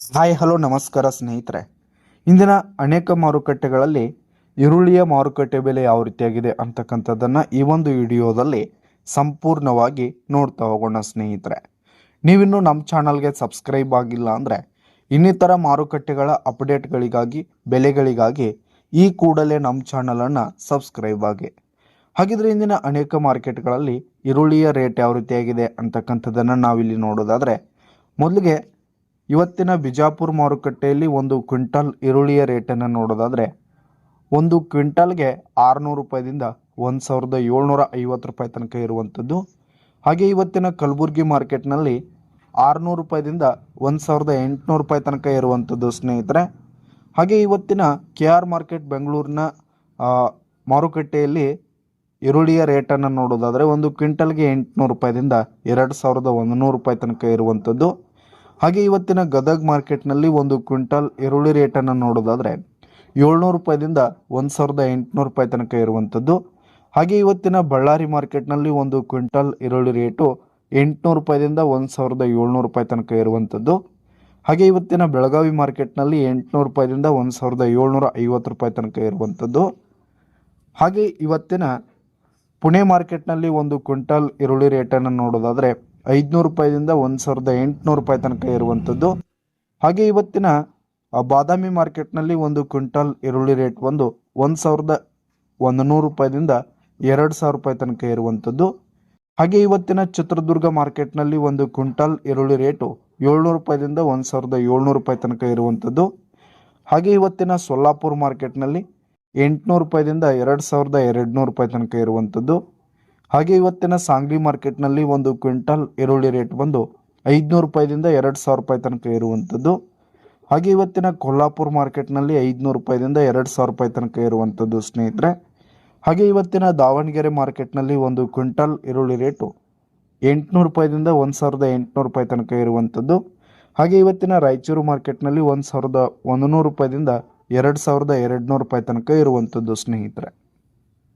Hi hello ನಮಸ್ಕಾರ ಸ್ನೇಹಿತರೆ. ಇಂದಿನ ಅನೇಕ ಮಾರುಕಟ್ಟೆಗಳಲ್ಲಿ ಈರುಳ್ಳಿಯ ಮಾರುಕಟ್ಟೆ ಬೆಲೆ ಯಾವ ರೀತಿಯಾಗಿದೆ ಅಂತಕ್ಕಂಥದ್ದನ್ನು ಈ ಒಂದು ವಿಡಿಯೋದಲ್ಲಿ ಸಂಪೂರ್ಣವಾಗಿ ನೋಡ್ತಾ ಹೋಗೋಣ ಸ್ನೇಹಿತರೆ. ನೀವಿನ್ನೂ ನಮ್ಮ ಚಾನಲ್ಗೆ ಸಬ್ಸ್ಕ್ರೈಬ್ ಆಗಿಲ್ಲ ಅಂದರೆ ಇನ್ನಿತರ ಮಾರುಕಟ್ಟೆಗಳ ಅಪ್ಡೇಟ್ಗಳಿಗಾಗಿ ಬೆಲೆಗಳಿಗಾಗಿ ಈ ಕೂಡಲೇ ನಮ್ಮ ಚಾನಲನ್ನು ಸಬ್ಸ್ಕ್ರೈಬ್ ಆಗಿ. ಹಾಗಿದ್ರೆ ಇಂದಿನ ಅನೇಕ ಮಾರ್ಕೆಟ್ಗಳಲ್ಲಿ ಈರುಳ್ಳಿಯ ರೇಟ್ ಯಾವ ರೀತಿಯಾಗಿದೆ ಅಂತಕ್ಕಂಥದ್ದನ್ನು ನಾವಿಲ್ಲಿ ನೋಡೋದಾದರೆ, ಮೊದಲಿಗೆ ಇವತ್ತಿನ ಬಿಜಾಪುರ ಮಾರುಕಟ್ಟೆಯಲ್ಲಿ ಒಂದು ಕ್ವಿಂಟಲ್ ಈರುಳ್ಳಿಯ ರೇಟನ್ನು ನೋಡೋದಾದರೆ, ಒಂದು ಕ್ವಿಂಟಲ್ಗೆ 600 ರೂಪಾಯಿದಿಂದ 1750 ರೂಪಾಯಿ ತನಕ ಇರುವಂಥದ್ದು. ಹಾಗೆ ಇವತ್ತಿನ ಕಲಬುರಗಿ ಮಾರ್ಕೆಟ್ನಲ್ಲಿ 600 ರೂಪಾಯಿದಿಂದ 1800 ರೂಪಾಯಿ ತನಕ ಇರುವಂಥದ್ದು ಸ್ನೇಹಿತರೆ. ಹಾಗೆ ಇವತ್ತಿನ KR ಮಾರ್ಕೆಟ್ ಬೆಂಗಳೂರಿನ ಮಾರುಕಟ್ಟೆಯಲ್ಲಿ ಈರುಳ್ಳಿಯ ರೇಟನ್ನು ನೋಡೋದಾದರೆ, ಒಂದು ಕ್ವಿಂಟಲ್ಗೆ 800 ರೂಪಾಯಿದಿಂದ 2100 ರೂಪಾಯಿ ತನಕ ಇರುವಂಥದ್ದು. ಹಾಗೆ ಇವತ್ತಿನ ಗದಗ ಮಾರ್ಕೆಟ್ನಲ್ಲಿ ಒಂದು ಕ್ವಿಂಟಲ್ ಈರುಳ್ಳಿ ರೇಟನ್ನು ನೋಡೋದಾದರೆ 700 ರೂಪಾಯಿದಿಂದ 1800 ರೂಪಾಯಿ ತನಕ ಇರುವಂಥದ್ದು. ಹಾಗೆ ಇವತ್ತಿನ ಬಳ್ಳಾರಿ ಮಾರ್ಕೆಟ್ನಲ್ಲಿ ಒಂದು ಕ್ವಿಂಟಲ್ ಈರುಳ್ಳಿ ರೇಟು 800 ರೂಪಾಯಿದಿಂದ 1700 ರೂಪಾಯಿ ತನಕ ಇರುವಂಥದ್ದು. ಹಾಗೆ ಇವತ್ತಿನ ಬೆಳಗಾವಿ ಮಾರ್ಕೆಟ್ನಲ್ಲಿ 800 ರೂಪಾಯಿದಿಂದ 1750 ರೂಪಾಯಿ ತನಕ ಇರುವಂಥದ್ದು. ಹಾಗೆ ಇವತ್ತಿನ ಪುಣೆ ಮಾರ್ಕೆಟ್ನಲ್ಲಿ ಒಂದು ಕ್ವಿಂಟಲ್ ಈರುಳ್ಳಿ ರೇಟನ್ನು ನೋಡೋದಾದರೆ 500 ರೂಪಾಯಿದಿಂದ 1800 ರೂಪಾಯಿ ತನಕ ಇರುವಂಥದ್ದು. ಹಾಗೆ ಇವತ್ತಿನ ಬಾದಾಮಿ ಮಾರ್ಕೆಟ್ನಲ್ಲಿ ಒಂದು ಕ್ವಿಂಟಲ್ ಈರುಳ್ಳಿ ರೇಟ್ ಬಂದು 1100 ರೂಪಾಯಿದಿಂದ 2000 ರೂಪಾಯಿ ತನಕ ಇರುವಂಥದ್ದು. ಹಾಗೆ ಇವತ್ತಿನ ಚಿತ್ರದುರ್ಗ ಮಾರ್ಕೆಟ್ನಲ್ಲಿ ಒಂದು ಕ್ವಿಂಟಲ್ ಈರುಳ್ಳಿ ರೇಟು 700 ರೂಪಾಯಿದಿಂದ 1700 ರೂಪಾಯಿ ತನಕ ಇರುವಂಥದ್ದು. ಹಾಗೆ ಇವತ್ತಿನ ಸೊಲ್ಲಾಪುರ ಮಾರ್ಕೆಟ್ನಲ್ಲಿ 800 ರೂಪಾಯಿದಿಂದ 2200 ರೂಪಾಯಿ ತನಕ ಇರುವಂಥದ್ದು. ಹಾಗೆ ಇವತ್ತಿನ ಸಾಂಗ್ಲಿ ಮಾರ್ಕೆಟ್ನಲ್ಲಿ ಒಂದು ಕ್ವಿಂಟಲ್ ಈರುಳ್ಳಿ ರೇಟ್ ಬಂದು 500 ರೂಪಾಯಿದಿಂದ 2000 ರೂಪಾಯಿ ತನಕ ಇರುವಂಥದ್ದು. ಹಾಗೆ ಇವತ್ತಿನ ಕೊಲ್ಲಾಪುರ ಮಾರ್ಕೆಟ್ನಲ್ಲಿ 500 ರೂಪಾಯಿದಿಂದ 2000 ರೂಪಾಯಿ ತನಕ ಇರುವಂಥದ್ದು ಸ್ನೇಹಿತರೆ. ಹಾಗೆ ಇವತ್ತಿನ ದಾವಣಗೆರೆ ಮಾರ್ಕೆಟ್ನಲ್ಲಿ ಒಂದು ಕ್ವಿಂಟಲ್ ಈರುಳ್ಳಿ ರೇಟು 800 ರೂಪಾಯಿದಿಂದ 1800 ರೂಪಾಯಿ ತನಕ ಇರುವಂಥದ್ದು. ಹಾಗೆ ಇವತ್ತಿನ ರಾಯಚೂರು ಮಾರ್ಕೆಟ್ನಲ್ಲಿ 1100 ರೂಪಾಯಿದಿಂದ 2200 ರೂಪಾಯಿ ತನಕ ಇರುವಂಥದ್ದು ಸ್ನೇಹಿತರೆ.